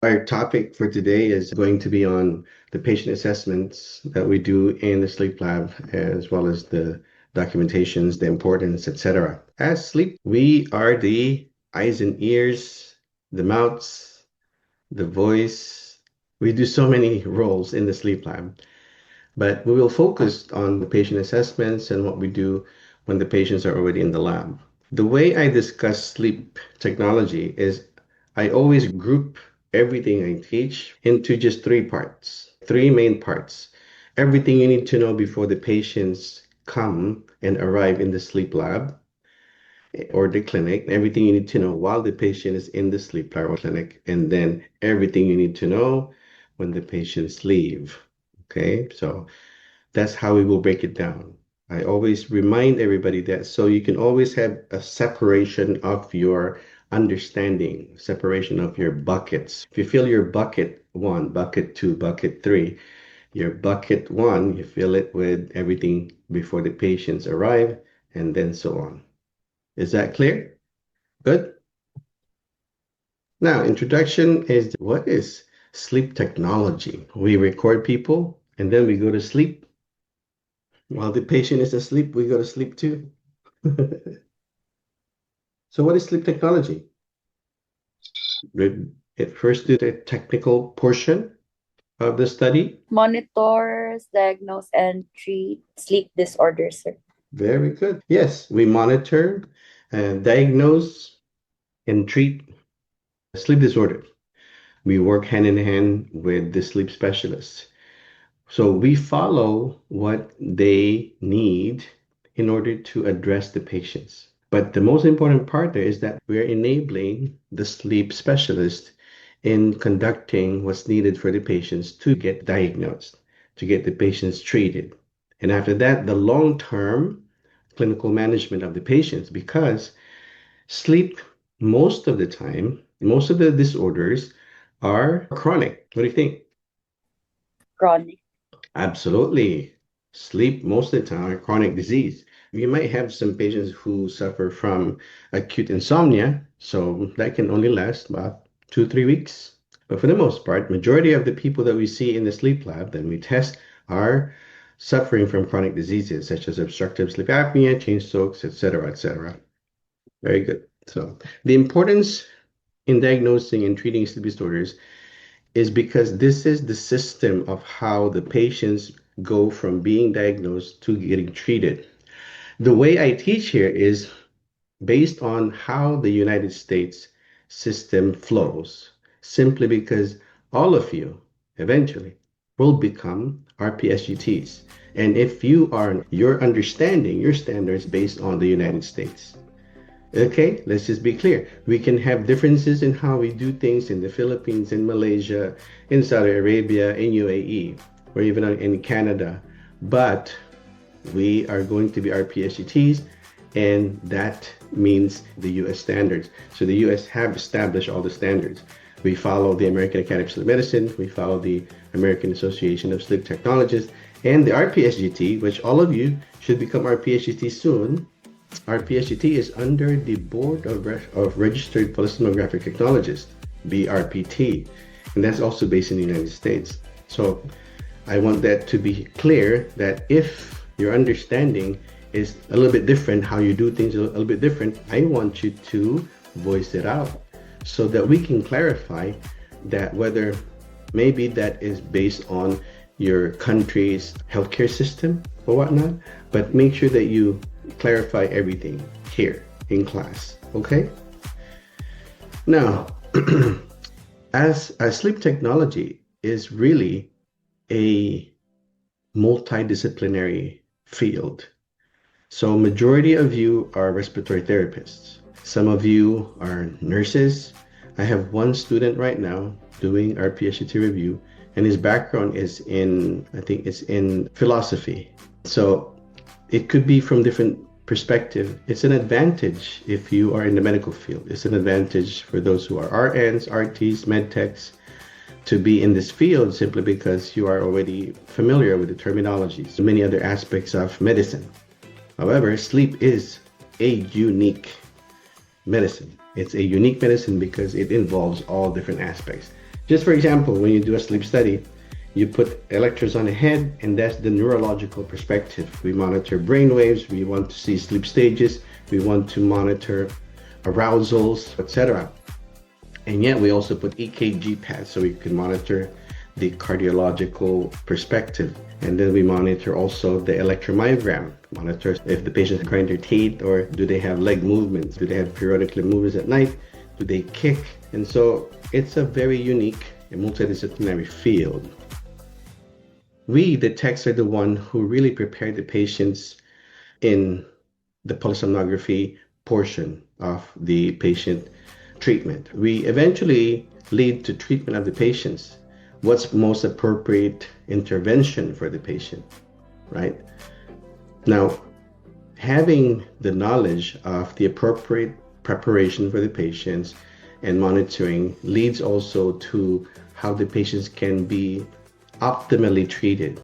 Our topic for today is going to be on the patient assessments that we do in the sleep lab, as well as the documentations, the importance, etc. As sleep, we are the eyes and ears, the mouths, the voice. We do so many roles in the sleep lab, but we will focus on the patient assessments and what we do when the patients are already in the lab. The way I discuss sleep technology is I always group everything I teach into just three parts, three main parts. Everything you need to know before the patients come and arrive in the sleep lab or the clinic, everything you need to know while the patient is in the sleep lab or clinic, and then everything you need to know when the patients leave. Okay, so that's how we will break it down. I always remind everybody that so you can always have a separation of your understanding, separation of your buckets. If you fill your bucket one, bucket two, bucket three, your bucket one, you fill it with everything before the patients arrive, and then so on. Is that clear? Good. Now, introduction is what is sleep technology? We record people and then we go to sleep. While the patient is asleep, we go to sleep too. So what is sleep technology? It first did the technical portion of the study. Monitors, diagnose, and treat sleep disorders, sir. Very good. Yes, we monitor and diagnose and treat sleep disorders. We work hand in hand with the sleep specialists. So we follow what they need in order to address the patients. But the most important part there is that we're enabling the sleep specialist in conducting what's needed for the patients to get diagnosed, to get the patients treated. And after that, the long-term clinical management of the patients, because sleep, most of the time, most of the disorders are chronic. What do you think? Chronic. Absolutely. Sleep most of the time are chronic disease. You might have some patients who suffer from acute insomnia, so that can only last about 2, 3 weeks. But for the most part, majority of the people that we see in the sleep lab that we test are suffering from chronic diseases such as obstructive sleep apnea, chain strokes, etc., etc. Very good. So the importance in diagnosing and treating sleep disorders is because this is the system of how the patients go from being diagnosed to getting treated. The way I teach here is based on how the United States system flows, simply because all of you eventually will become RPSGTs. And if you are, your understanding, your standards based on the United States. Okay, let's just be clear. We can have differences in how we do things in the Philippines, in Malaysia, in Saudi Arabia, in UAE, or even in Canada. But we are going to be RPSGTs, and that means the US standards. So the US have established all the standards. We follow the American Academy of Sleep Medicine, we follow the American Association of Sleep Technologists, and the RPSGT, which all of you should become RPSGT soon. RPSTT is under the Board of Registered Polysomnographic Technologists, BRPT, and that's also based in the United States. So I want that to be clear that if your understanding is a little bit different, how you do things a little bit different, I want you to voice it out so that we can clarify that whether maybe that is based on your country's healthcare system or whatnot, but make sure that you clarify everything here in class. Okay? Now, as sleep technology is really a multidisciplinary field. So majority of you are respiratory therapists. Some of you are nurses. I have one student right now doing our PhD review, and his background is in, I think it's in philosophy. So it could be from different perspective. It's an advantage if you are in the medical field. It's an advantage for those who are RNs, RTs, medtechs to be in this field simply because you are already familiar with the terminologies, many other aspects of medicine. However, sleep is a unique medicine. It's a unique medicine because it involves all different aspects. Just for example, when you do a sleep study, you put electrodes on the head, and that's the neurological perspective. We monitor brain waves, we want to see sleep stages, we want to monitor arousals, etc. And yet we also put EKG pads so we can monitor the cardiological perspective. And then we monitor also the electromyogram, monitor if the patient is grind their teeth or do they have leg movements, do they have periodic limb movements at night, do they kick? And so it's a very unique and multidisciplinary field. We, the techs, are the one who really prepare the patients in the polysomnography portion of the patient treatment. We eventually lead to treatment of the patients. What's most appropriate intervention for the patient, right? Now, having the knowledge of the appropriate preparation for the patients and monitoring leads also to how the patients can be optimally treated.